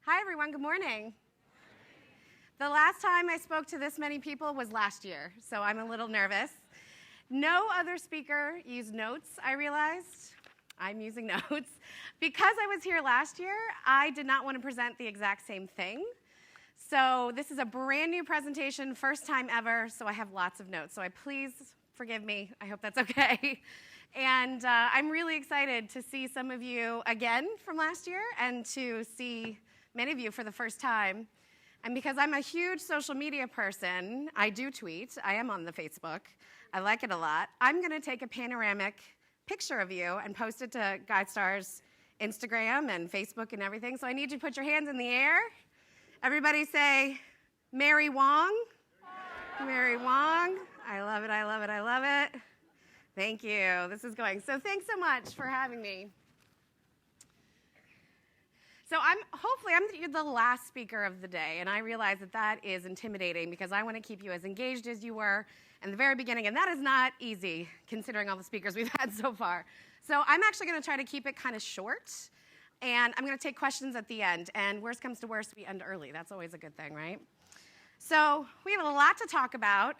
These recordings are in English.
Hi, everyone. Good morning. The last time I spoke to this many people was last year, so I'm a little nervous. No other speaker used notes, I realized. I'm using notes. Because I was here last year, I did not want to present the exact same thing. So this is a brand new presentation, first time ever, so I have lots of notes. So please forgive me. I hope that's okay. And I'm really excited to see some of you again from last year and to see many of you for the first time. And because I'm a huge social media person, I do tweet. I am on the Facebook. I like it a lot. I'm going to take a panoramic picture of you and post it to GuideStar's Instagram and Facebook and everything. So I need you to put your hands in the air. Everybody say, Mary Wong. Mary Wong. I love it, I love it, I love it. Thank you. This is going. So thanks so much for having me. So hopefully I'm the last speaker of the day, and I realize that is intimidating because I want to keep you as engaged as you were in the very beginning, and that is not easy considering all the speakers we've had so far. So I'm actually going to try to keep it kind of short, and I'm going to take questions at the end, and worst comes to worst, we end early. That's always a good thing, right? So we have a lot to talk about,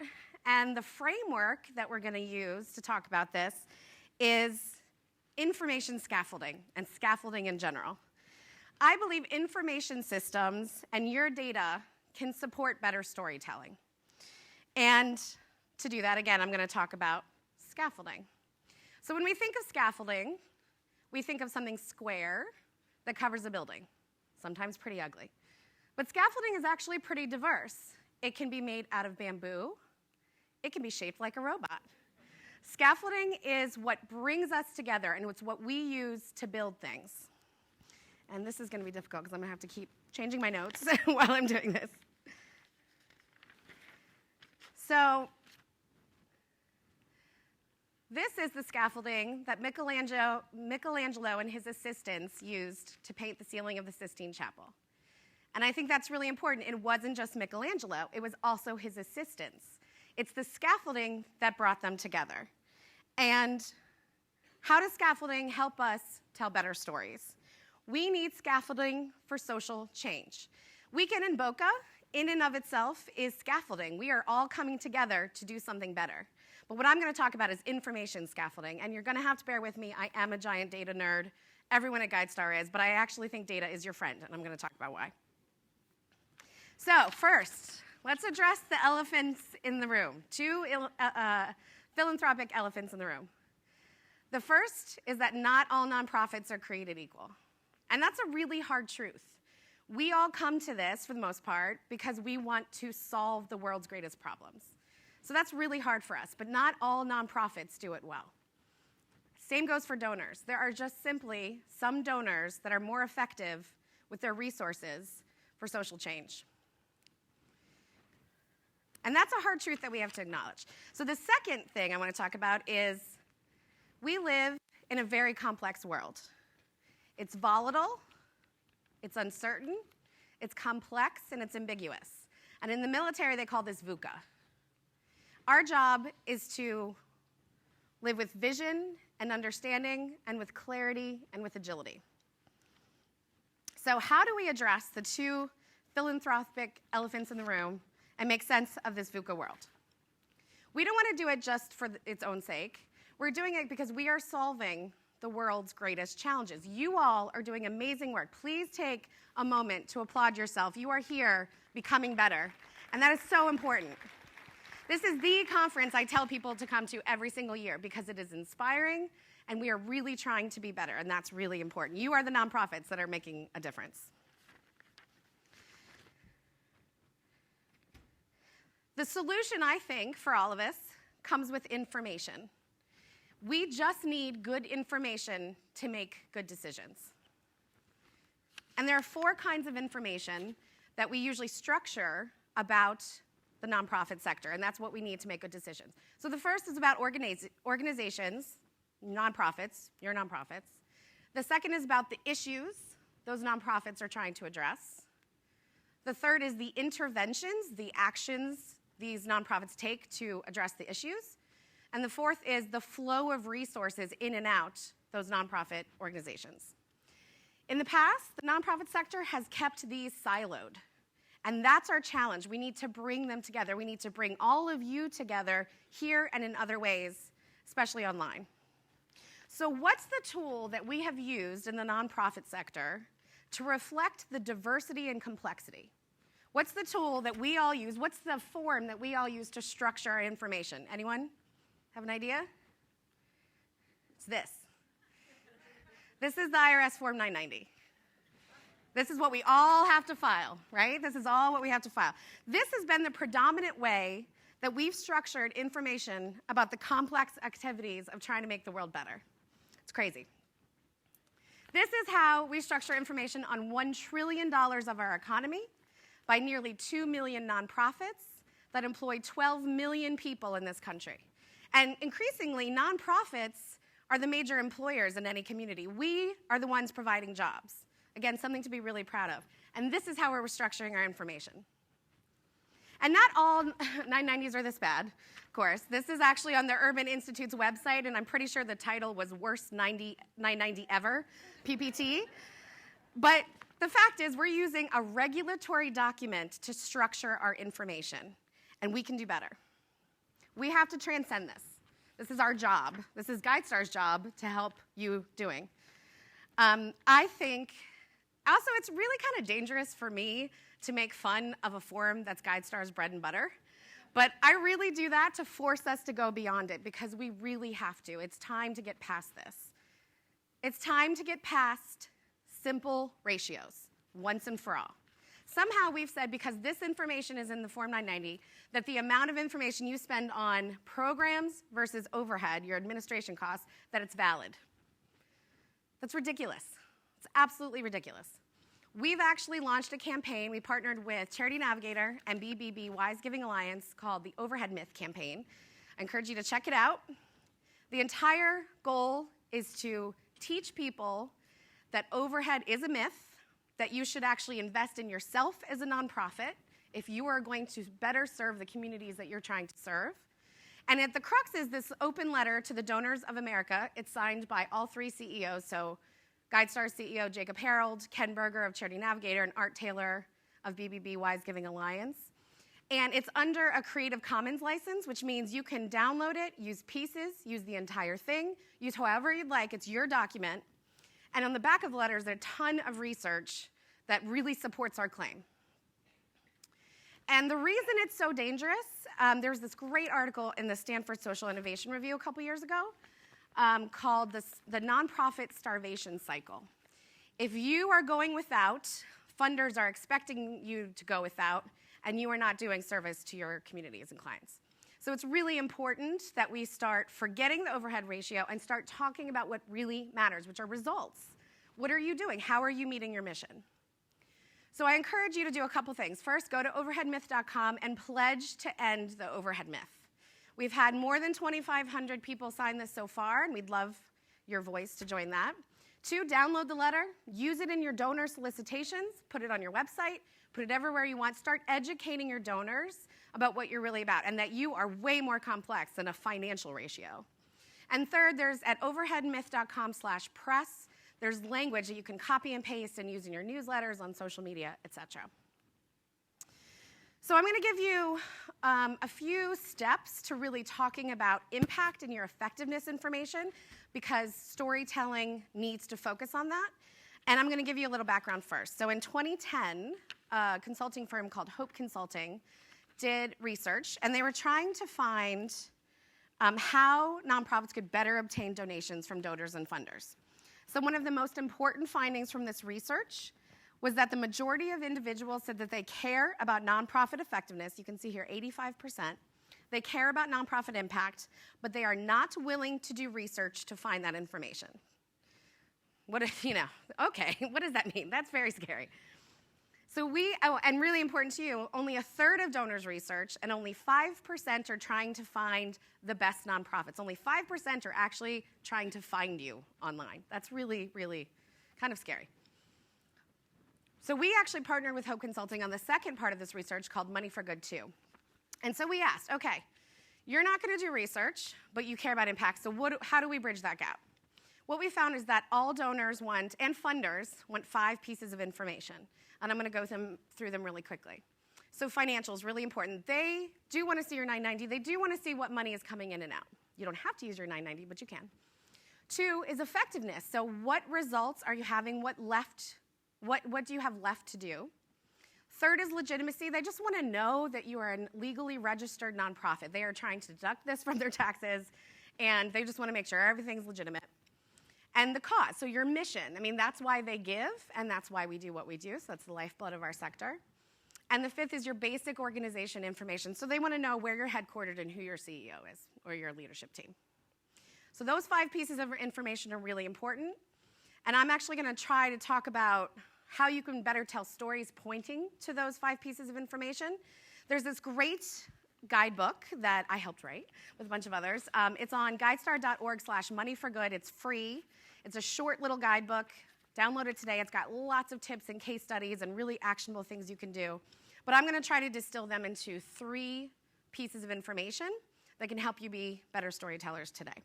and the framework that we're going to use to talk about this is information scaffolding and scaffolding in general. I believe information systems and your data can support better storytelling. And to do that, again, I'm going to talk about scaffolding. So when we think of scaffolding, we think of something square that covers a building, sometimes pretty ugly. But scaffolding is actually pretty diverse. It can be made out of bamboo. It can be shaped like a robot. Scaffolding is what brings us together, and it's what we use to build things. And this is going to be difficult because I'm going to have to keep changing my notes while I'm doing this. So this is the scaffolding that Michelangelo and his assistants used to paint the ceiling of the Sistine Chapel. And I think that's really important. It wasn't just Michelangelo. It was also his assistants. It's the scaffolding that brought them together. And how does scaffolding help us tell better stories? We need scaffolding for social change. Weekend in Boca, in and of itself, is scaffolding. We are all coming together to do something better. But what I'm going to talk about is information scaffolding, and you're going to have to bear with me. I am a giant data nerd. Everyone at GuideStar is, but I actually think data is your friend, and I'm going to talk about why. So first, let's address the elephants in the room, two philanthropic elephants in the room. The first is that not all nonprofits are created equal. And that's a really hard truth. We all come to this, for the most part, because we want to solve the world's greatest problems. So that's really hard for us, but not all nonprofits do it well. Same goes for donors. There are just simply some donors that are more effective with their resources for social change. And that's a hard truth that we have to acknowledge. So the second thing I want to talk about is we live in a very complex world. It's volatile, it's uncertain, it's complex, and it's ambiguous. And in the military, they call this VUCA. Our job is to live with vision and understanding and with clarity and with agility. So how do we address the two philanthropic elephants in the room and make sense of this VUCA world? We don't want to do it just for its own sake. We're doing it because we are solving the world's greatest challenges. You all are doing amazing work. Please take a moment to applaud yourself. You are here becoming better, and that is so important. This is the conference I tell people to come to every single year because it is inspiring, and we are really trying to be better, and that's really important. You are the nonprofits that are making a difference. The solution, I think, for all of us comes with information. We just need good information to make good decisions. And there are four kinds of information that we usually structure about the nonprofit sector, and that's what we need to make good decisions. So the first is about organizations, nonprofits, your nonprofits. The second is about the issues those nonprofits are trying to address. The third is the interventions, the actions these nonprofits take to address the issues. And the fourth is the flow of resources in and out those nonprofit organizations. In the past, the nonprofit sector has kept these siloed. And that's our challenge. We need to bring them together. We need to bring all of you together here and in other ways, especially online. So what's the tool that we have used in the nonprofit sector to reflect the diversity and complexity? What's the tool that we all use? What's the form that we all use to structure our information? Anyone have an idea? It's this. This is the IRS Form 990. This is what we all have to file, right? This is all what we have to file. This has been the predominant way that we've structured information about the complex activities of trying to make the world better. It's crazy. This is how we structure information on $1 trillion of our economy by nearly 2 million nonprofits that employ 12 million people in this country. And increasingly, nonprofits are the major employers in any community. We are the ones providing jobs. Again, something to be really proud of. And this is how we're structuring our information. And not all 990s are this bad, of course. This is actually on the Urban Institute's website, and I'm pretty sure the title was Worst 990 Ever, PPT. But the fact is, we're using a regulatory document to structure our information, and we can do better. We have to transcend this. This is our job. This is GuideStar's job to help you doing. I think, also, it's really kind of dangerous for me to make fun of a forum that's GuideStar's bread and butter. But I really do that to force us to go beyond it because we really have to. It's time to get past this. It's time to get past simple ratios once and for all. Somehow we've said, because this information is in the Form 990, that the amount of information you spend on programs versus overhead, your administration costs, that it's valid. That's ridiculous. It's absolutely ridiculous. We've actually launched a campaign. We partnered with Charity Navigator and BBB Wise Giving Alliance called the Overhead Myth Campaign. I encourage you to check it out. The entire goal is to teach people that overhead is a myth, that you should actually invest in yourself as a nonprofit if you are going to better serve the communities that you're trying to serve. And at the crux is this open letter to the donors of America. It's signed by all three CEOs, so GuideStar CEO Jacob Harold, Ken Berger of Charity Navigator, and Art Taylor of BBB Wise Giving Alliance. And it's under a Creative Commons license, which means you can download it, use pieces, use the entire thing, use however you'd like. It's your document. And on the back of the letter is a ton of research that really supports our claim. And the reason it's so dangerous, there's this great article in the Stanford Social Innovation Review a couple years ago called the Nonprofit Starvation Cycle. If you are going without, funders are expecting you to go without, and you are not doing service to your communities and clients. So it's really important that we start forgetting the overhead ratio and start talking about what really matters, which are results. What are you doing? How are you meeting your mission? So I encourage you to do a couple things. First, go to overheadmyth.com and pledge to end the overhead myth. We've had more than 2,500 people sign this so far, and we'd love your voice to join that. 2, download the letter, use it in your donor solicitations, put it on your website, put it everywhere you want. Start educating your donors about what you're really about and that you are way more complex than a financial ratio. And third, there's at overheadmyth.com/press, there's language that you can copy and paste and use in your newsletters, on social media, etc. So I'm going to give you a few steps to really talking about impact and your effectiveness information, because storytelling needs to focus on that. And I'm going to give you a little background first. So in 2010, a consulting firm called Hope Consulting did research, and they were trying to find how nonprofits could better obtain donations from donors and funders. So one of the most important findings from this research was that the majority of individuals said that they care about nonprofit effectiveness. You can see here 85%. They care about nonprofit impact, but they are not willing to do research to find that information. What if, okay, what does that mean? That's very scary. So and really important to you, only 1/3 of donors research and only 5% are trying to find the best nonprofits. Only 5% are actually trying to find you online. That's really, really kind of scary. So we actually partnered with Hope Consulting on the second part of this research called Money for Good Too. And so we asked, okay, you're not going to do research, but you care about impact, so how do we bridge that gap? what we found is that all donors want, and funders want 5 pieces of information. And I'm going to go through them really quickly. So financials, really important. They do want to see your 990. They do want to see what money is coming in and out. You don't have to use your 990, but you can. 2 is effectiveness. So what results are you having? What do you have left to do? 3rd is legitimacy. They just want to know that you are a legally registered nonprofit. They are trying to deduct this from their taxes, and they just want to make sure everything's legitimate. And the cause, so your mission. I mean, that's why they give, and that's why we do what we do. So that's the lifeblood of our sector. And the 5th is your basic organization information. So they want to know where you're headquartered and who your CEO is, or your leadership team. So those 5 pieces of information are really important. And I'm actually going to try to talk about how you can better tell stories pointing to those 5 pieces of information. There's this great guidebook that I helped write with a bunch of others. It's on GuideStar.org/moneyforgood. It's free. It's a short little guidebook. Download it today. It's got lots of tips and case studies and really actionable things you can do. But I'm going to try to distill them into 3 pieces of information that can help you be better storytellers today.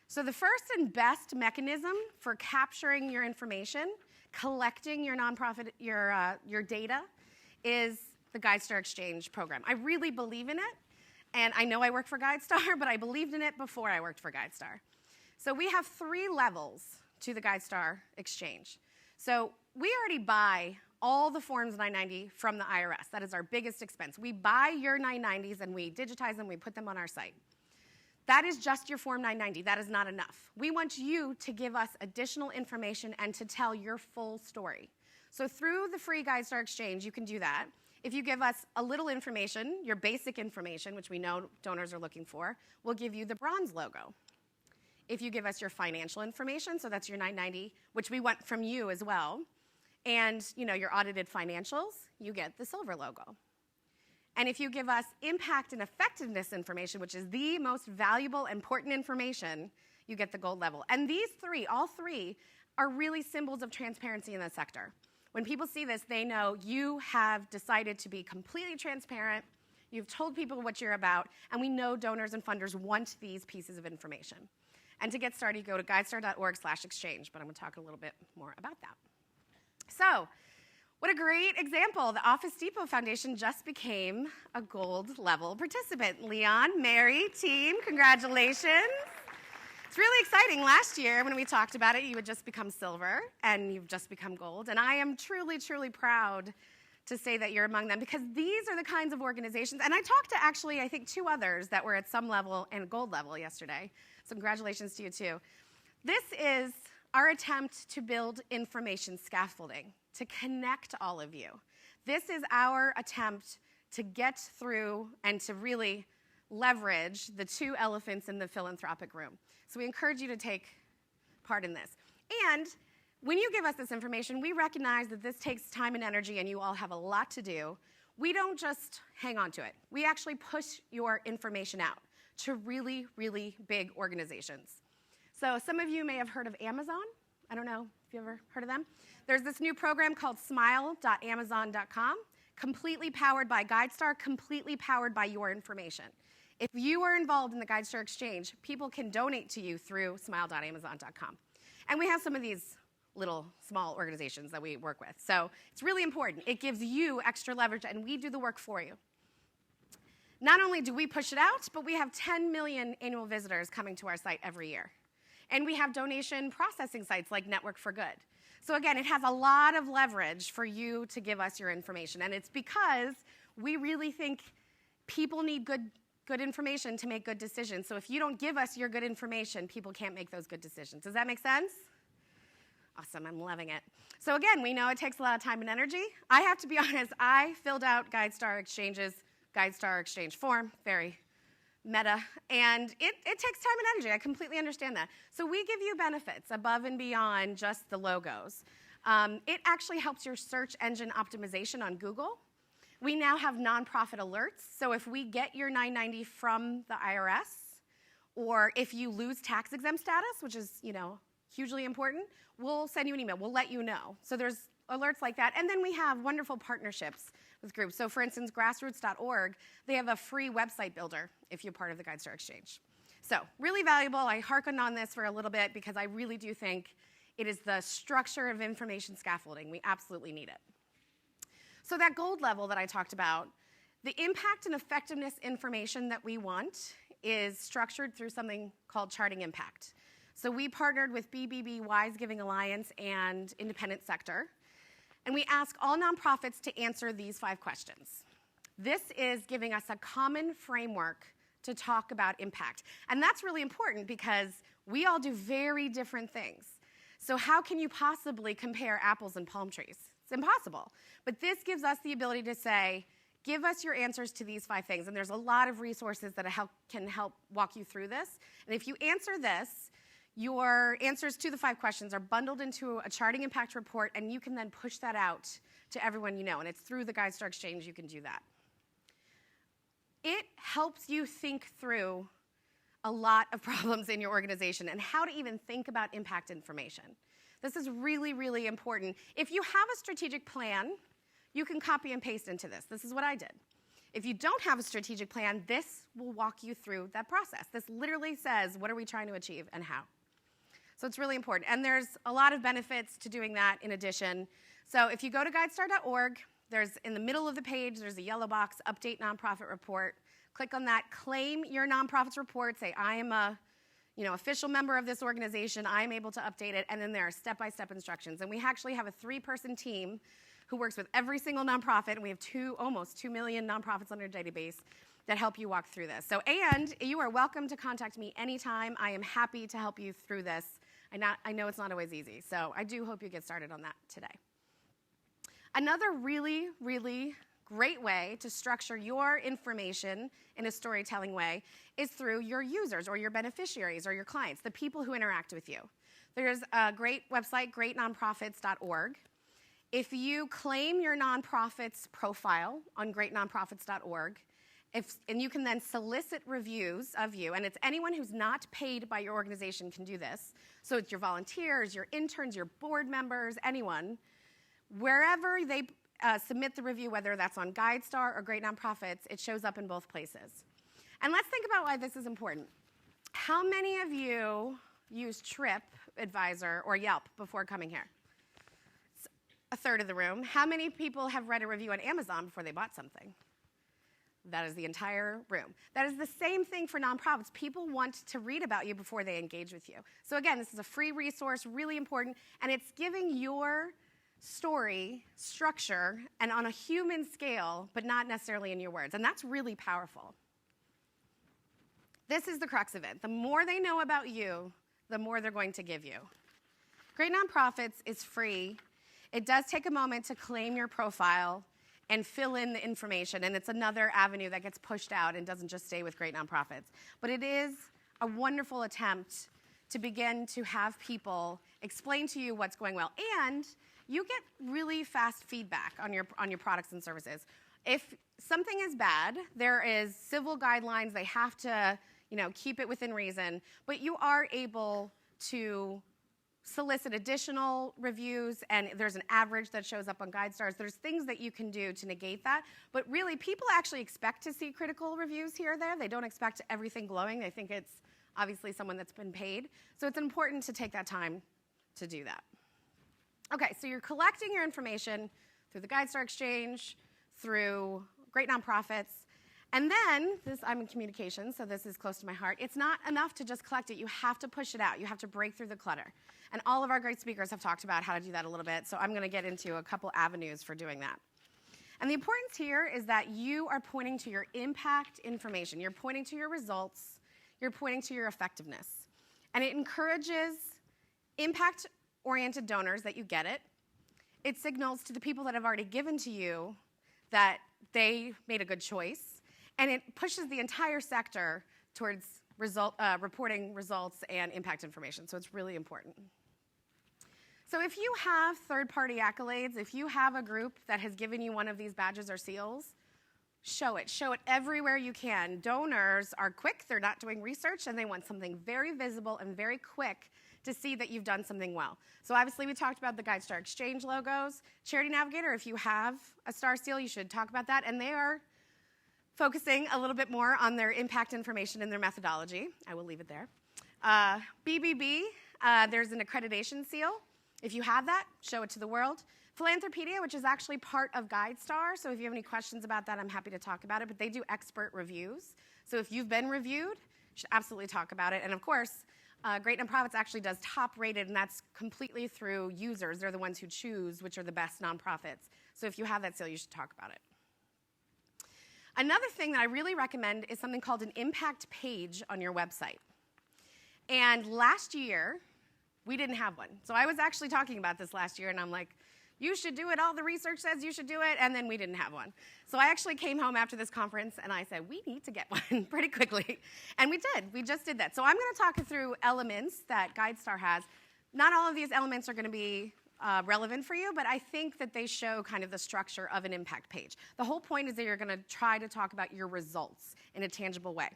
So the first and best mechanism for capturing your information, collecting your nonprofit, your data, is the GuideStar Exchange program. I really believe in it, and I know I work for GuideStar, but I believed in it before I worked for GuideStar. So we have 3 levels to the GuideStar Exchange. So we already buy all the Forms 990 from the IRS. That is our biggest expense. We buy your 990s and we digitize them, we put them on our site. That is just your Form 990. That is not enough. We want you to give us additional information and to tell your full story. So through the free GuideStar Exchange, you can do that. If you give us a little information, your basic information, which we know donors are looking for, we'll give you the bronze logo. If you give us your financial information, so that's your 990, which we want from you as well, and your audited financials, you get the silver logo. And if you give us impact and effectiveness information, which is the most valuable, important information, you get the gold level. And these 3, all 3, are really symbols of transparency in the sector. When people see this, they know you have decided to be completely transparent, you've told people what you're about, and we know donors and funders want these pieces of information. And to get started, you go to guidestar.org/exchange, but I'm going to talk a little bit more about that. So, what a great example. The Office Depot Foundation just became a gold level participant. Leon, Mary, team, congratulations. It's really exciting. Last year when we talked about it, you had just become silver and you've just become gold. And I am truly, truly proud to say that you're among them because these are the kinds of organizations. And I talked to actually, I think, 2 others that were at some level and gold level yesterday. So congratulations to you too. This is our attempt to build information scaffolding, to connect all of you. This is our attempt to get through and to really leverage the 2 elephants in the philanthropic room. So we encourage you to take part in this. And when you give us this information, we recognize that this takes time and energy and you all have a lot to do. We don't just hang on to it. We actually push your information out to really, really big organizations. So some of you may have heard of Amazon. I don't know if you ever heard of them. There's this new program called smile.amazon.com, completely powered by GuideStar, completely powered by your information. If you are involved in the GuideStar Exchange, people can donate to you through smile.amazon.com. And we have some of these little small organizations that we work with. So it's really important. It gives you extra leverage, and we do the work for you. Not only do we push it out, but we have 10 million annual visitors coming to our site every year. And we have donation processing sites like Network for Good. So again, it has a lot of leverage for you to give us your information. And it's because we really think people need good information to make good decisions. So if you don't give us your good information, people can't make those good decisions. Does that make sense? Awesome, I'm loving it. So again, we know it takes a lot of time and energy. I have to be honest, I filled out GuideStar Exchange form, very meta, and it takes time and energy. I completely understand that. So we give you benefits above and beyond just the logos. It actually helps your search engine optimization on Google. We now have nonprofit alerts, so if we get your 990 from the IRS, or if you lose tax exempt status, which is, hugely important, we'll send you an email. We'll let you know. So there's alerts like that. And then we have wonderful partnerships with groups. So for instance, grassroots.org, they have a free website builder if you're part of the GuideStar Exchange. So really valuable. I harkened on this for a little bit because I really do think it is the structure of information scaffolding. We absolutely need it. So that gold level that I talked about, the impact and effectiveness information that we want is structured through something called charting impact. So we partnered with BBB Wise Giving Alliance and Independent Sector, and we ask all nonprofits to answer these 5 questions. This is giving us a common framework to talk about impact. And that's really important because we all do very different things. So how can you possibly compare apples and palm trees? It's impossible. But this gives us the ability to say, give us your answers to these 5 things. And there's a lot of resources that can help walk you through this. And if you answer this, your answers to the 5 questions are bundled into a charting impact report, and you can then push that out to everyone you know. And it's through the GuideStar Exchange you can do that. It helps you think through a lot of problems in your organization and how to even think about impact information. This is really, really important. If you have a strategic plan, you can copy and paste into this. This is what I did. If you don't have a strategic plan, this will walk you through that process. This literally says, what are we trying to achieve and how? So it's really important. And there's a lot of benefits to doing that in addition. So if you go to GuideStar.org, there's in the middle of the page, there's a yellow box, Update Nonprofit Report. Click on that, claim your nonprofit's report, say I am a official member of this organization, I am able to update it, and then there are step-by-step instructions. And we actually have a 3-person team who works with every single nonprofit, and we have almost 2 million nonprofits on our database that help you walk through this. So, and you are welcome to contact me anytime. I am happy to help you through this. I know it's not always easy, so I do hope you get started on that today. Another really, really great way to structure your information in a storytelling way is through your users or your beneficiaries or your clients, the people who interact with you. There's a great website, greatnonprofits.org. If you claim your nonprofit's profile on greatnonprofits.org, and you can then solicit reviews of you, and it's anyone who's not paid by your organization can do this. So it's your volunteers, your interns, your board members, anyone. Wherever they submit the review, whether that's on GuideStar or Great Nonprofits, it shows up in both places. And let's think about why this is important. How many of you use TripAdvisor or Yelp before coming here? It's a third of the room. How many people have read a review on Amazon before they bought something? That is the entire room. That is the same thing for nonprofits. People want to read about you before they engage with you. So again, this is a free resource, really important, and it's giving your story structure and on a human scale, but not necessarily in your words. And that's really powerful. This is the crux of it. The more they know about you, the more they're going to give you. Great Nonprofits is free. It does take a moment to claim your profile and fill in the information, and it's another avenue that gets pushed out and doesn't just stay with Great Nonprofits. But it is a wonderful attempt to begin to have people explain to you what's going well. And you get really fast feedback on your products and services. If something is bad, there is civil guidelines. They have to, keep it within reason. But you are able to solicit additional reviews, and there's an average that shows up on GuideStars. There's things that you can do to negate that. But really, people actually expect to see critical reviews here or there. They don't expect everything glowing. They think it's obviously someone that's been paid. So it's important to take that time to do that. Okay, so you're collecting your information through the GuideStar Exchange, through Great Nonprofits, and then, I'm in communications, so this is close to my heart. It's not enough to just collect it. You have to push it out. You have to break through the clutter. And all of our great speakers have talked about how to do that a little bit, so I'm going to get into a couple avenues for doing that. And the importance here is that you are pointing to your impact information. You're pointing to your results. You're pointing to your effectiveness. And it encourages impact-oriented donors that you get it. It signals to the people that have already given to you that they made a good choice. And it pushes the entire sector towards reporting results and impact information. So it's really important. So if you have third-party accolades, if you have a group that has given you one of these badges or seals, show it. Show it everywhere you can. Donors are quick. They're not doing research, and they want something very visible and very quick to see that you've done something well. So obviously we talked about the GuideStar Exchange logos. Charity Navigator, if you have a star seal, you should talk about that. And they are focusing a little bit more on their impact information and their methodology. I will leave it there. BBB, there's an accreditation seal. If you have that, show it to the world. Philanthropedia, which is actually part of GuideStar, so if you have any questions about that, I'm happy to talk about it, but they do expert reviews. So if you've been reviewed, you should absolutely talk about it. And of course, Great Nonprofits actually does top rated, and that's completely through users. They're the ones who choose which are the best nonprofits. So if you have that seal, you should talk about it. Another thing that I really recommend is something called an impact page on your website. And last year, we didn't have one. So I was actually talking about this last year, and I'm like, you should do it. All the research says you should do it. And then we didn't have one. So I actually came home after this conference, and I said, we need to get one pretty quickly. And we did. We just did that. So I'm going to talk you through elements that GuideStar has. Not all of these elements are going to be relevant for you, but I think that they show kind of the structure of an impact page. The whole point is that you're going to try to talk about your results in a tangible way.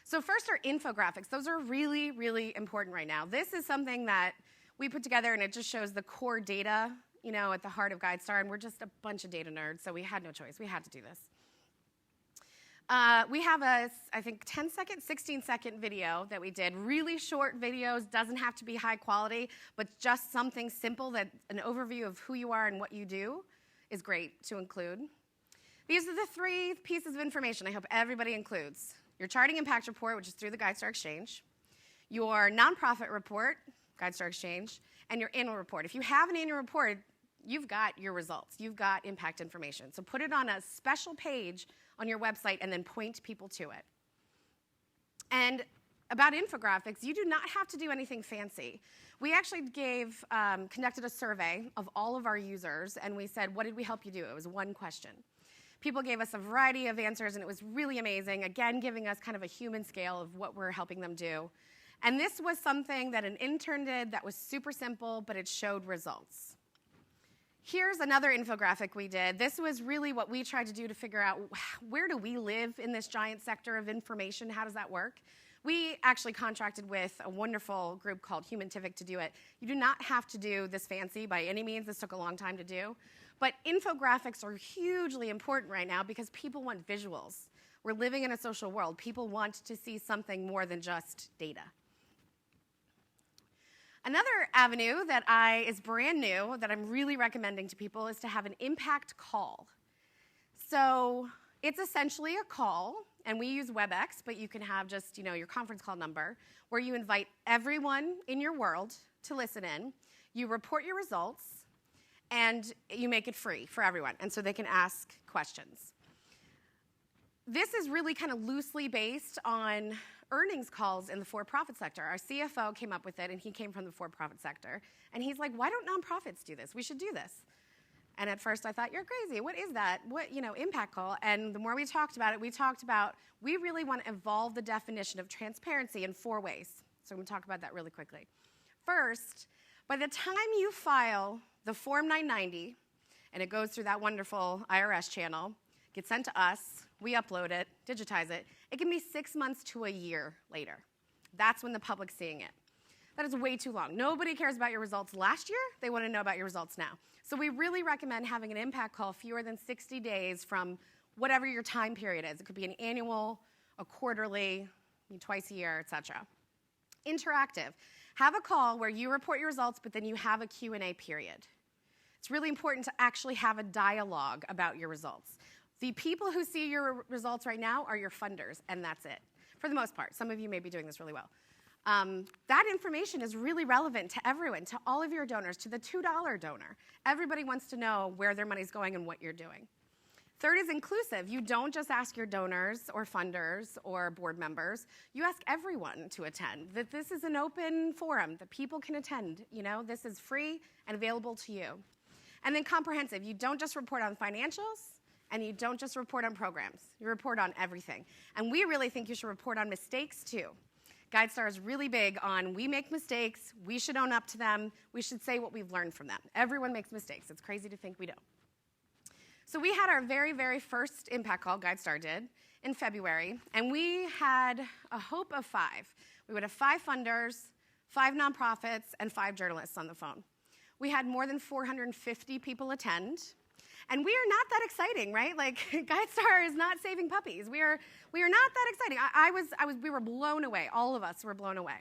So first are infographics. Those are really, really important right now. This is something that we put together, and it just shows the core data, at the heart of GuideStar, and we're just a bunch of data nerds, so we had no choice. We had to do this. We have a, I think, 10-second, 16-second video that we did. Really short videos, doesn't have to be high quality, but just something simple that an overview of who you are and what you do is great to include. These are the 3 pieces of information I hope everybody includes. Your charting impact report, which is through the GuideStar Exchange, your nonprofit report, GuideStar Exchange, and your annual report. If you have an annual report, you've got your results. You've got impact information. So put it on a special page on your website and then point people to it. And about infographics, you do not have to do anything fancy. We actually conducted a survey of all of our users, and we said, what did we help you do? It was one question. People gave us a variety of answers, and it was really amazing, again, giving us kind of a human scale of what we're helping them do. And this was something that an intern did that was super simple, but it showed results. Here's another infographic we did. This was really what we tried to do to figure out where do we live in this giant sector of information? How does that work? We actually contracted with a wonderful group called Humantific to do it. You do not have to do this fancy by any means. This took a long time to do. But infographics are hugely important right now because people want visuals. We're living in a social world. People want to see something more than just data. Another avenue that is brand new that I'm really recommending to people is to have an impact call. So it's essentially a call, and we use WebEx, but you can have just your conference call number, where you invite everyone in your world to listen in. You report your results, and you make it free for everyone, and so they can ask questions. This is really kind of loosely based on earnings calls in the for-profit sector. Our CFO came up with it, and he came from the for-profit sector. And he's like, why don't nonprofits do this? We should do this. And at first I thought, you're crazy. What is that? What, impact call? And the more we talked about it, we really want to evolve the definition of transparency in 4 ways. So I'm going to talk about that really quickly. First, by the time you file the Form 990, and it goes through that wonderful IRS channel, gets sent to us, we upload it, digitize it, it can be 6 months to a year later. That's when the public's seeing it. That is way too long. Nobody cares about your results last year. They want to know about your results now. So we really recommend having an impact call fewer than 60 days from whatever your time period is. It could be an annual, a quarterly, twice a year, et cetera. Interactive. Have a call where you report your results, but then you have a Q&A period. It's really important to actually have a dialogue about your results. The people who see your results right now are your funders, and that's it, for the most part. Some of you may be doing this really well. That information is really relevant to everyone, to all of your donors, to the $2 donor. Everybody wants to know where their money's going and what you're doing. Third is inclusive. You don't just ask your donors or funders or board members. You ask everyone to attend, that this is an open forum, that people can attend. This is free and available to you. And then comprehensive. You don't just report on financials, and you don't just report on programs. You report on everything. And we really think you should report on mistakes, too. GuideStar is really big on we make mistakes, we should own up to them, we should say what we've learned from them. Everyone makes mistakes. It's crazy to think we don't. So we had our very, very first impact call, GuideStar did, in February, and we had a hope of 5. We would have 5 funders, 5 nonprofits, and 5 journalists on the phone. We had more than 450 people attend. And we are not that exciting, right? Like, GuideStar is not saving puppies. We are not that exciting. We were blown away. All of us were blown away.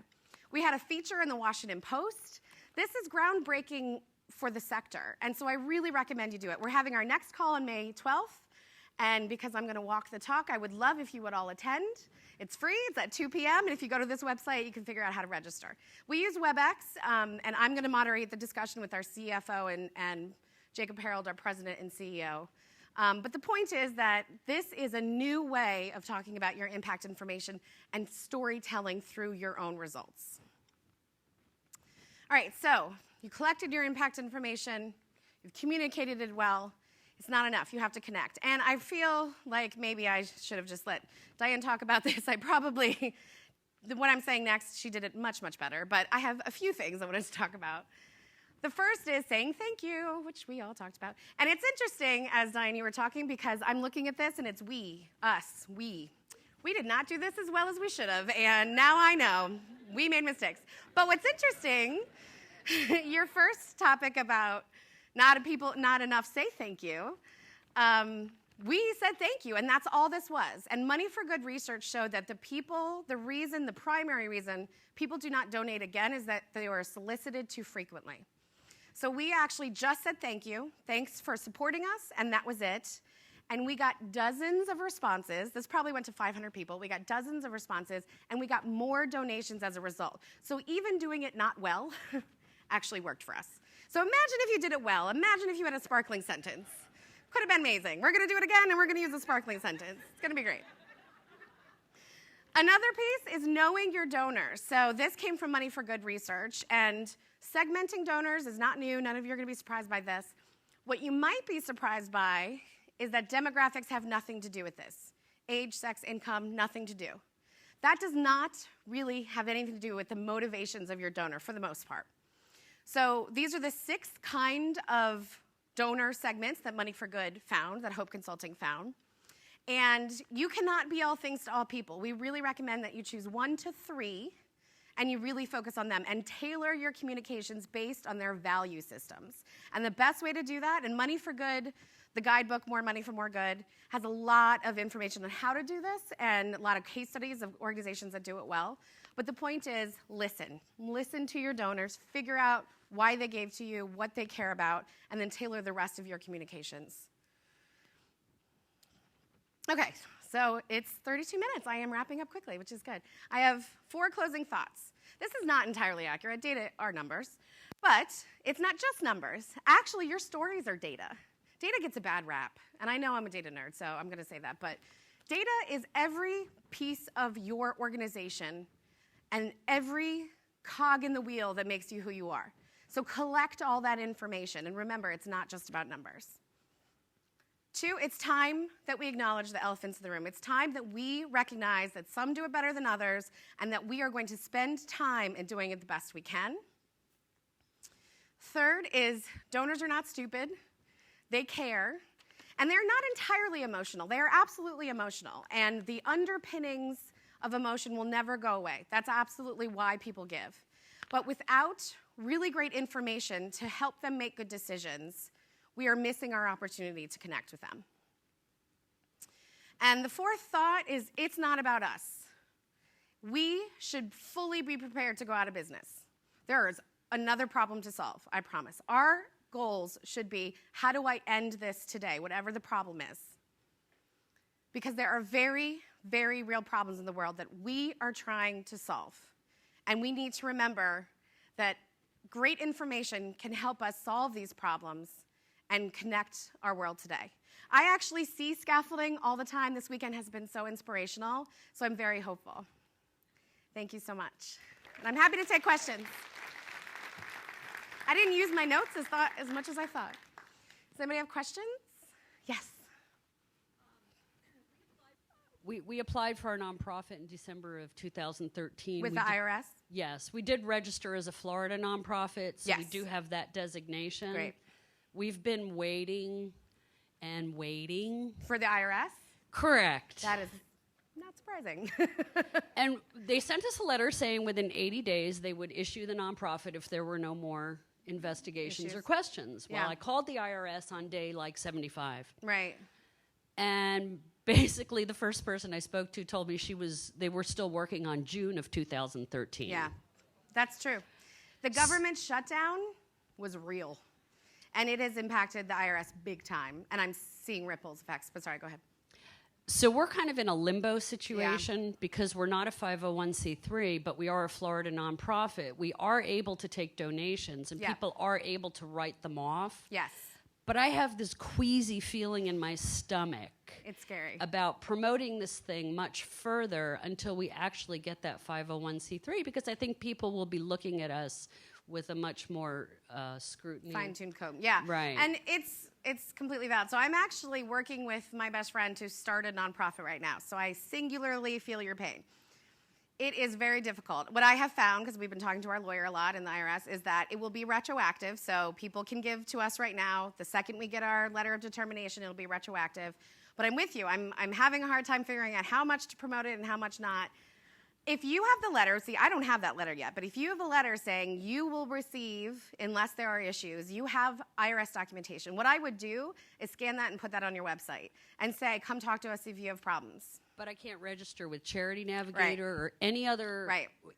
We had a feature in the Washington Post. This is groundbreaking for the sector, and so I really recommend you do it. We're having our next call on May 12th, and because I'm going to walk the talk, I would love if you would all attend. It's free. It's at 2 p.m., and if you go to this website, you can figure out how to register. We use WebEx, and I'm going to moderate the discussion with our CFO and Jacob Harold, our president and CEO. But the point is that this is a new way of talking about your impact information and storytelling through your own results. All right, so you collected your impact information, you've communicated it well. It's not enough. You have to connect. And I feel like maybe I should have just let Diane talk about this. What I'm saying next, she did it much, much better. But I have a few things I wanted to talk about. The first is saying thank you, which we all talked about. And it's interesting, as Diane, you were talking, because I'm looking at this, and it's we, us, we. We did not do this as well as we should have, and now I know. We made mistakes. But what's interesting, your first topic about not enough say thank you, we said thank you, and that's all this was. And Money for Good research showed that the primary reason people do not donate again is that they were solicited too frequently. So we actually just said thank you, thanks for supporting us, and that was it. And we got dozens of responses. This probably went to 500 people. We got dozens of responses, and we got more donations as a result. So even doing it not well actually worked for us. So imagine if you did it well. Imagine if you had a sparkling sentence. Could have been amazing. We're going to do it again, and we're going to use a sparkling sentence. It's going to be great. Another piece is knowing your donors. So this came from Money for Good research, and segmenting donors is not new. None of you are going to be surprised by this. What you might be surprised by is that demographics have nothing to do with this. Age, sex, income, nothing to do. That does not really have anything to do with the motivations of your donor, for the most part. So these are the 6 kind of donor segments that Money for Good found, that Hope Consulting found. And you cannot be all things to all people. We really recommend that you choose 1 to 3, and you really focus on them and tailor your communications based on their value systems. And the best way to do that, and Money for Good, the guidebook, More Money for More Good, has a lot of information on how to do this and a lot of case studies of organizations that do it well. But the point is, listen. Listen to your donors, figure out why they gave to you, what they care about, and then tailor the rest of your communications. Okay, so it's 32 minutes. I am wrapping up quickly, which is good. I have 4 closing thoughts. This is not entirely accurate. Data are numbers, but it's not just numbers. Actually, your stories are data. Data gets a bad rap, and I know I'm a data nerd, so I'm going to say that, but data is every piece of your organization and every cog in the wheel that makes you who you are. So collect all that information, and remember, it's not just about numbers. 2, it's time that we acknowledge the elephants in the room. It's time that we recognize that some do it better than others, and that we are going to spend time in doing it the best we can. 3rd is donors are not stupid. They care, and they're not entirely emotional. They are absolutely emotional, and the underpinnings of emotion will never go away. That's absolutely why people give. But without really great information to help them make good decisions, we are missing our opportunity to connect with them. And the 4th thought is, it's not about us. We should fully be prepared to go out of business. There is another problem to solve, I promise. Our goals should be, how do I end this today, whatever the problem is? Because there are very, very real problems in the world that we are trying to solve. And we need to remember that great information can help us solve these problems and connect our world today. I actually see scaffolding all the time. This weekend has been so inspirational, so I'm very hopeful. Thank you so much. And I'm happy to take questions. I didn't use my notes as much as I thought. Does anybody have questions? Yes. We applied for our nonprofit in December of 2013. With the IRS? Yes. We did register as a Florida nonprofit, so yes. We do have that designation. Great. We've been waiting and waiting. For the IRS? Correct. That is not surprising. And they sent us a letter saying within 80 days they would issue the nonprofit if there were no more investigations Issues. or questions. Well, Yeah. I called the IRS on day like 75. Right. And basically the first person I spoke to told me they were still working on June of 2013. Yeah, that's true. The government shutdown was real, and it has impacted the IRS big time, and I'm seeing ripples effects, but sorry, go ahead. So we're kind of in a limbo situation because we're not a 501c3, but we are a Florida nonprofit. We are able to take donations, and people are able to write them off. Yes. But I have this queasy feeling in my stomach. It's scary. About promoting this thing much further until we actually get that 501c3, because I think people will be looking at us with a much more scrutiny. Fine-tuned comb. Yeah. Right. And it's completely valid. So I'm actually working with my best friend to start a nonprofit right now. So I singularly feel your pain. It is very difficult. What I have found, because we've been talking to our lawyer a lot in the IRS, is that it will be retroactive. So people can give to us right now. The second we get our letter of determination, it'll be retroactive. But I'm with you. I'm having a hard time figuring out how much to promote it and how much not. If you have the letter, see, I don't have that letter yet, but if you have a letter saying you will receive, unless there are issues, you have IRS documentation. What I would do is scan that and put that on your website and say, come talk to us if you have problems. But I can't register with Charity Navigator or any other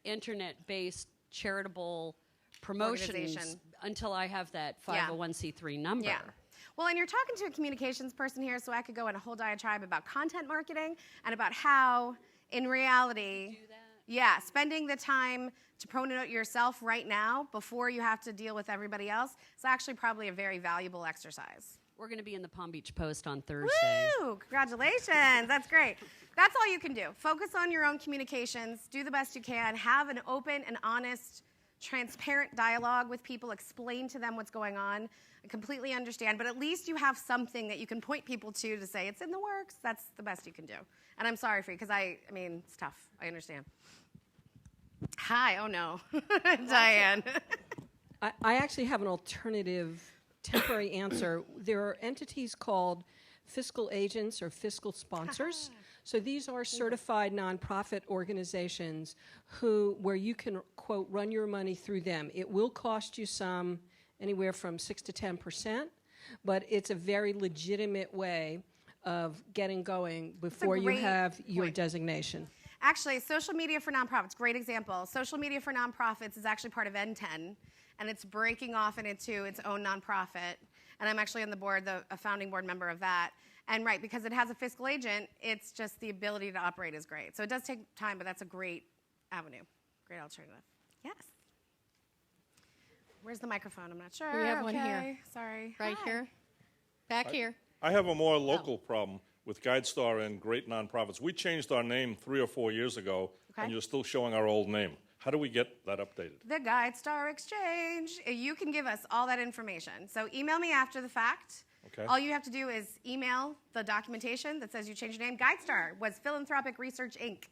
internet-based charitable promotions until I have that 501c3 number. Yeah. Well, and you're talking to a communications person here, so I could go in a whole diatribe about content marketing and about how, in reality, spending the time to promote yourself right now before you have to deal with everybody else is actually probably a very valuable exercise. We're going to be in the Palm Beach Post on Thursday. Woo! Congratulations. That's great. That's all you can do. Focus on your own communications. Do the best you can. Have an open and honest, transparent dialogue with people. Explain to them what's going on. I completely understand. But at least you have something that you can point people to say, it's in the works. That's the best you can do. And I'm sorry for you, because I mean, it's tough. I understand. Hi. Oh, no. Diane. I actually have an alternative temporary answer. There are entities called fiscal agents or fiscal sponsors. So these are certified nonprofit organizations where you can, quote, run your money through them. It will cost you anywhere from 6 to 10%, but it's a very legitimate way of getting going before you have your designation. Actually, Social Media for Nonprofits, great example. Social Media for Nonprofits is actually part of N10, and it's breaking off into its own nonprofit. And I'm actually on the board, a founding board member of that. And because it has a fiscal agent, it's just the ability to operate is great. So it does take time, but that's a great avenue, great alternative. Yes. Where's the microphone? I'm not sure. We have one here. Sorry. Right here. Back here. I have a more local problem with GuideStar and great nonprofits. We changed our name 3 or 4 years ago, and you're still showing our old name. How do we get that updated? The GuideStar Exchange. You can give us all that information. So email me after the fact. Okay. All you have to do is email the documentation that says you changed your name. GuideStar was Philanthropic Research, Inc.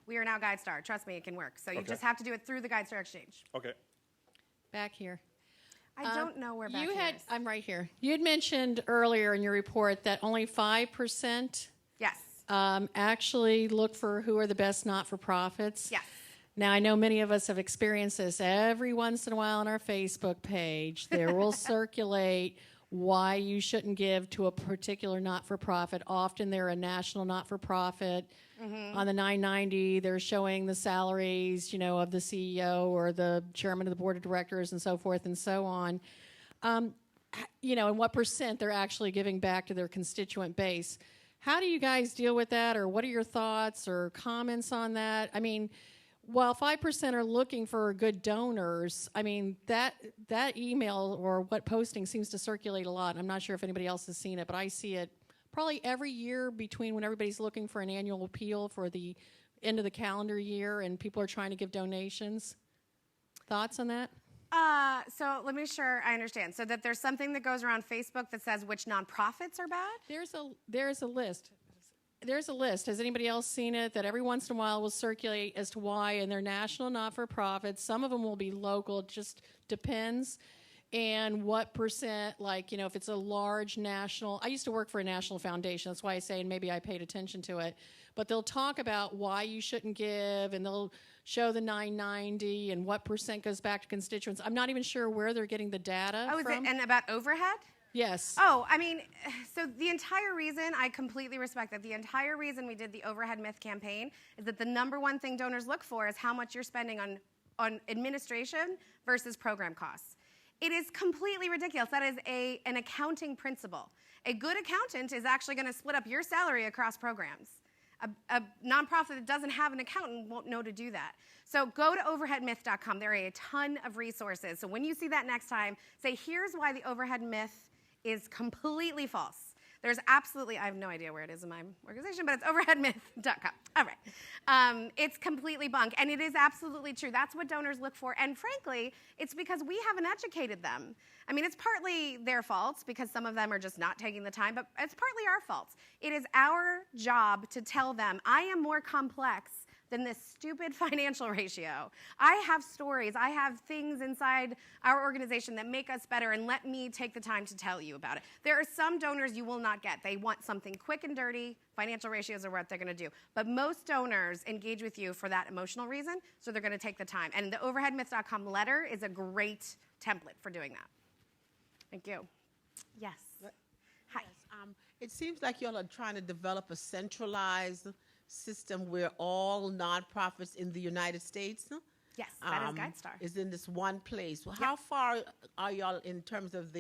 We are now GuideStar. Trust me, it can work. So you just have to do it through the GuideStar Exchange. Okay. Back here. I don't know where back here is. I'm right here. You had mentioned earlier in your report that only 5% actually look for who are the best not-for-profits. Yes. Now, I know many of us have experienced this. Every once in a while on our Facebook page, there will circulate why you shouldn't give to a particular not-for-profit. Often they're a national not-for-profit. Mm-hmm. On the 990, they're showing the salaries, of the CEO or the chairman of the board of directors and so forth and so on. And what percent they're actually giving back to their constituent base. How do you guys deal with that, or what are your thoughts or comments on that? I mean, while 5% are looking for good donors, I mean, that email or what posting seems to circulate a lot. I'm not sure if anybody else has seen it, but I see it probably every year between when everybody's looking for an annual appeal for the end of the calendar year and people are trying to give donations. Thoughts on that? So let me make sure I understand. So that there's something that goes around Facebook that says which nonprofits are bad? There's a list. There's a list. Has anybody else seen it? That every once in a while will circulate as to why, and they're national not-for-profits. Some of them will be local. It just depends. And what percent, if it's a large national. I used to work for a national foundation. That's why I say, and maybe I paid attention to it. But they'll talk about why you shouldn't give, and they'll show the 990 and what percent goes back to constituents. I'm not even sure where they're getting the data Oh, is from. it, and about overhead? Yes. Oh, I mean, so the entire reason, I completely respect that, the entire reason we did the Overhead Myth campaign is that the number one thing donors look for is how much you're spending on administration versus program costs. It is completely ridiculous. That is an accounting principle. A good accountant is actually going to split up your salary across programs. A nonprofit that doesn't have an accountant won't know to do that. So go to overheadmyth.com. There are a ton of resources. So when you see that next time, say, here's why the overhead myth is completely false. There's absolutely, I have no idea where it is in my organization, but it's overheadmyth.com. All right. It's completely bunk, and it is absolutely true. That's what donors look for, and frankly, it's because we haven't educated them. I mean, it's partly their faults because some of them are just not taking the time, but it's partly our faults. It is our job to tell them, I am more complex than this stupid financial ratio. I have stories, I have things inside our organization that make us better, and let me take the time to tell you about it. There are some donors you will not get. They want something quick and dirty. Financial ratios are what they're gonna do. But most donors engage with you for that emotional reason, so they're gonna take the time. And the overheadmyth.com letter is a great template for doing that. Thank you. Yes. Hi. Yes, it seems like y'all are trying to develop a centralized system where all nonprofits in the United States Yes, that is GuideStar. is in this one place. Well, how far are y'all in terms of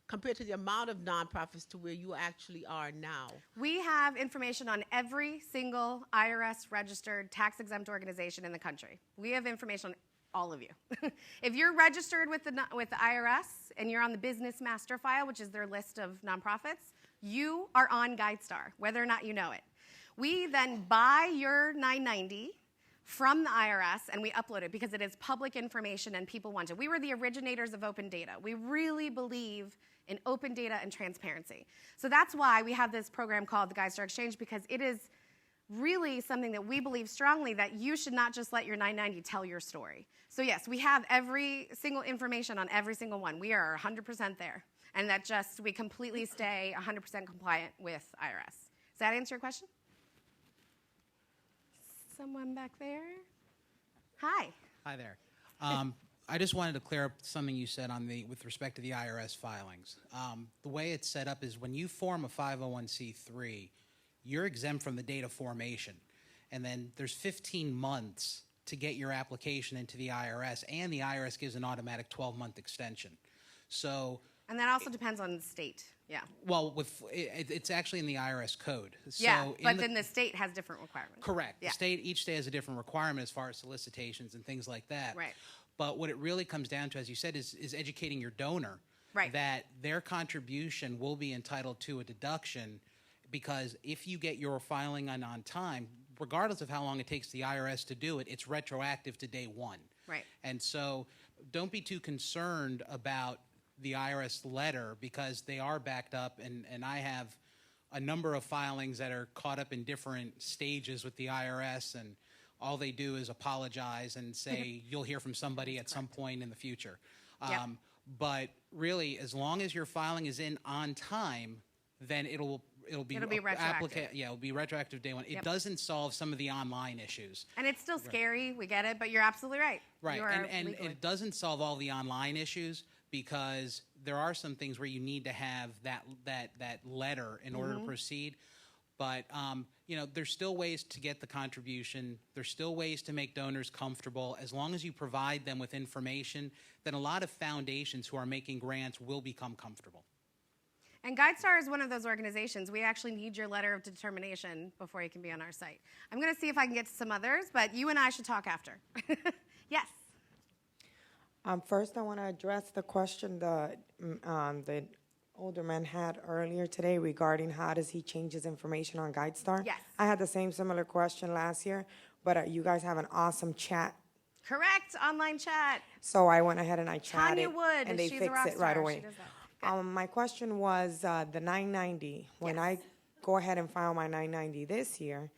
compared to the amount of nonprofits to where you actually are now? We have information on every single IRS registered tax exempt organization in the country. We have information on all of you. If you're registered with the IRS and you're on the business master file, which is their list of nonprofits, you are on GuideStar, whether or not you know it. We then buy your 990 from the IRS and we upload it because it is public information and people want it. We were the originators of open data. We really believe in open data and transparency. So that's why we have this program called the GuideStar Exchange, because it is really something that we believe strongly that you should not just let your 990 tell your story. So yes, we have every single information on every single one. We are 100% there. And that just, we completely stay 100% compliant with IRS. Does that answer your question? Someone back there? Hi. Hi there. I just wanted to clear up something you said with respect to the IRS filings. The way it's set up is when you form a 501c3, you're exempt from the date of formation. And then there's 15 months to get your application into the IRS, and the IRS gives an automatic 12-month extension. So, and that also depends on the state. Yeah. Well, it's actually in the IRS code. So yeah, but then the state has different requirements. Correct. Yeah. Each state has a different requirement as far as solicitations and things like that. Right. But what it really comes down to, as you said, is educating your donor that their contribution will be entitled to a deduction, because if you get your filing on time, regardless of how long it takes the IRS to do it, it's retroactive to day one. Right. And so don't be too concerned about the IRS letter, because they are backed up, and I have a number of filings that are caught up in different stages with the IRS, and all they do is apologize and say you'll hear from somebody at some point in the future. But really, as long as your filing is in on time, then it'll be retroactive. It'll be retroactive day one. It doesn't solve some of the online issues. And it's still scary, we get it, but you're absolutely right. Right, and it doesn't solve all the online issues, because there are some things where you need to have that letter in order to proceed. But there's still ways to get the contribution. There's still ways to make donors comfortable. As long as you provide them with information, then a lot of foundations who are making grants will become comfortable. And GuideStar is one of those organizations. We actually need your letter of determination before you can be on our site. I'm going to see if I can get to some others, but you and I should talk after. Yes. First, I want to address the question the older man had earlier today regarding how does he change his information on GuideStar. Yes. I had the similar question last year, but you guys have an awesome chat. Correct, online chat. So I went ahead and I chatted, Tanya Wood, and they she's a fixed rock it right star. away. She does that. My question was the 990. When I go ahead and file my 990 this year,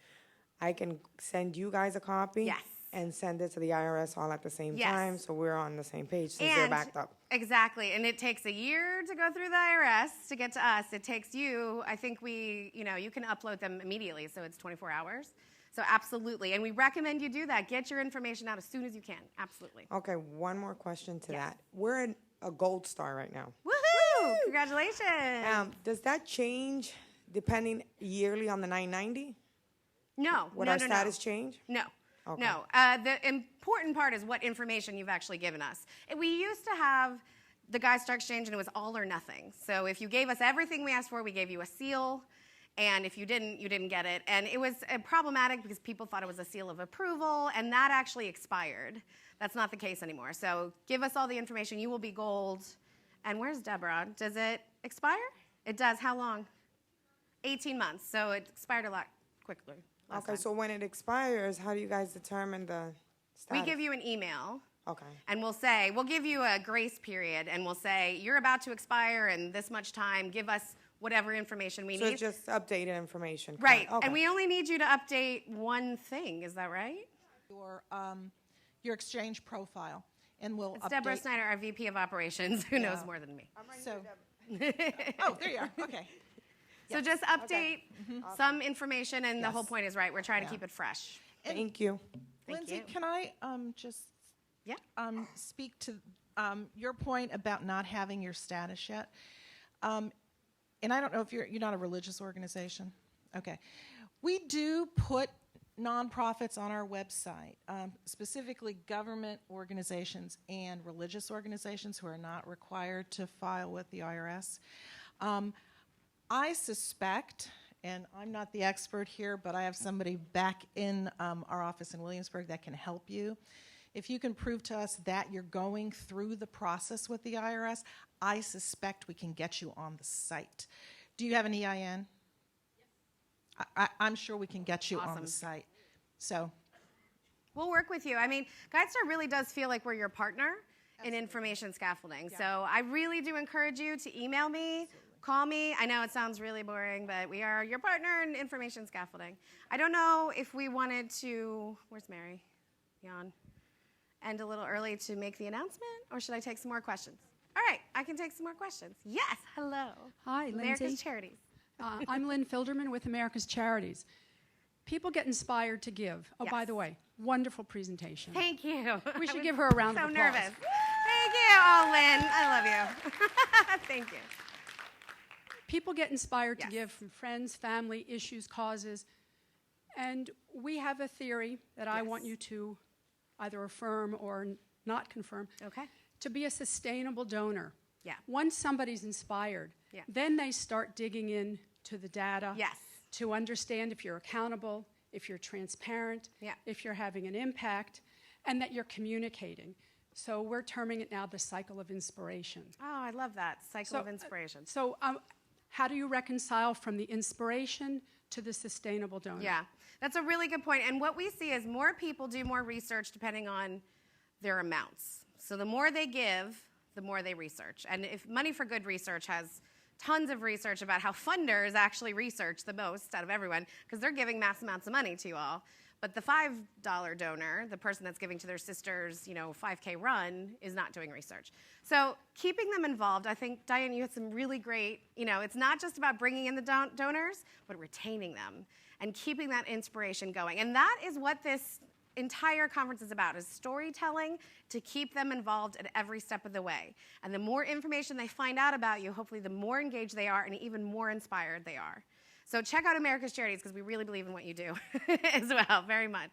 I can send you guys a copy. Yes. And send it to the IRS all at the same time, so we're on the same page since they're backed up. Exactly, and it takes a year to go through the IRS to get to us. It takes you, I think you can upload them immediately, so it's 24 hours. So absolutely. And we recommend you do that. Get your information out as soon as you can. Absolutely. Okay, one more question to that. We're in a gold star right now. Woohoo! Congratulations. Does that change depending yearly on the 990? No. Would no, our no, status no. change? No. Okay. No. The important part is what information you've actually given us. We used to have the GuideStar Exchange, and it was all or nothing. So if you gave us everything we asked for, we gave you a seal. And if you didn't get it. And it was problematic because people thought it was a seal of approval, and that actually expired. That's not the case anymore. So give us all the information. You will be gold. And where's Deborah? Does it expire? It does. How long? 18 months. So it expired a lot quickly. Okay, so when it expires, how do you guys determine the status? We give you an email. Okay. And we'll give you a grace period, and we'll say, you're about to expire in this much time. Give us whatever information we So need. it's just updated information. Right. Okay. And we only need you to update one thing. Is that right? Your exchange profile, and we'll It's update. Deborah Snyder, our VP of Operations, who knows more than me. So, oh, there you are. Okay. So just update some information, and the whole point is right. We're trying to keep it fresh. Thank you. Thank Lindsay, you. can I just Yeah. speak to your point about not having your status yet? And I don't know if you're not a religious organization. Okay. We do put nonprofits on our website, specifically government organizations and religious organizations who are not required to file with the IRS. I suspect, and I'm not the expert here, but I have somebody back in our office in Williamsburg that can help you. If you can prove to us that you're going through the process with the IRS, I suspect we can get you on the site. Do you have an EIN? Yes. I'm sure we can get you on the site. So we'll work with you. I mean, GuideStar really does feel like we're your partner in information scaffolding. Yeah. So I really do encourage you to email me, call me. I know it sounds really boring, but we are your partner in information scaffolding. I don't know if we wanted to, where's Mary? Jan. End a little early to make the announcement, or should I take some more questions? All right, I can take some more questions. Yes, hello. Hi, Lindsay. America's Charities. I'm Lynn Filderman with America's Charities. People get inspired to give. Oh, by the way, wonderful presentation. Thank you. We should give her a round of applause. So nervous. Thank you. Oh, Lynn, I love you. Thank you. People get inspired to give from friends, family, issues, causes. And we have a theory that I want you to either affirm or not confirm. Okay. To be a sustainable donor. Yeah. Once somebody's inspired, then they start digging into the data to understand if you're accountable, if you're transparent, if you're having an impact, and that you're communicating. So we're terming it now the cycle of inspiration. Oh, I love that, cycle of inspiration. So how do you reconcile from the inspiration to the sustainable donor? Yeah, that's a really good point. And what we see is more people do more research depending on their amounts. So the more they give, the more they research. And if Money for Good Research has tons of research about how funders actually research the most out of everyone, because they're giving mass amounts of money to you all. But the $5 donor, the person that's giving to their sister's 5K run, is not doing research. So keeping them involved, I think, Diane, you had some really great, it's not just about bringing in the donors, but retaining them and keeping that inspiration going. And that is what this entire conference is about, is storytelling to keep them involved at every step of the way. And the more information they find out about you, hopefully the more engaged they are and even more inspired they are. So check out America's Charities, because we really believe in what you do as well, very much.